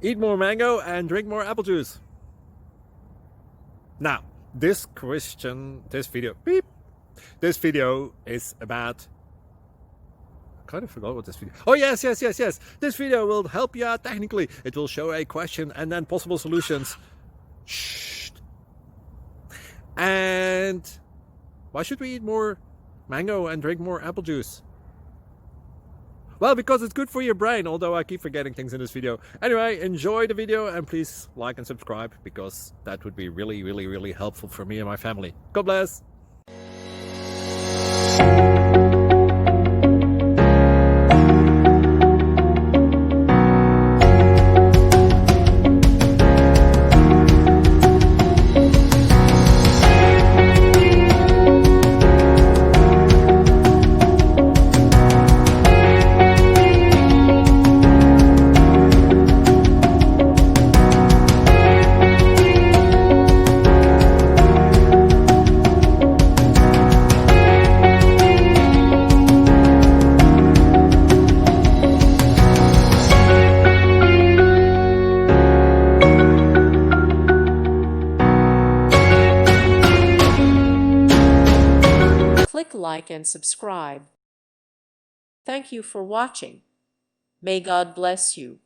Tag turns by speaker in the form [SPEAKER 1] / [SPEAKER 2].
[SPEAKER 1] Eat more mango and drink more apple juice. Now, this video is about, I kind of forgot what this video. Oh, yes. This video will help you out technically. It will show a question and then possible solutions. Shh. And why should we eat more mango and drink more apple juice? Well, because it's good for your brain, although I keep forgetting things in this video. Anyway, enjoy the video and please like and subscribe, because that would be really helpful for me and my family. God bless!
[SPEAKER 2] Click like and subscribe. Thank you for watching. May God bless you.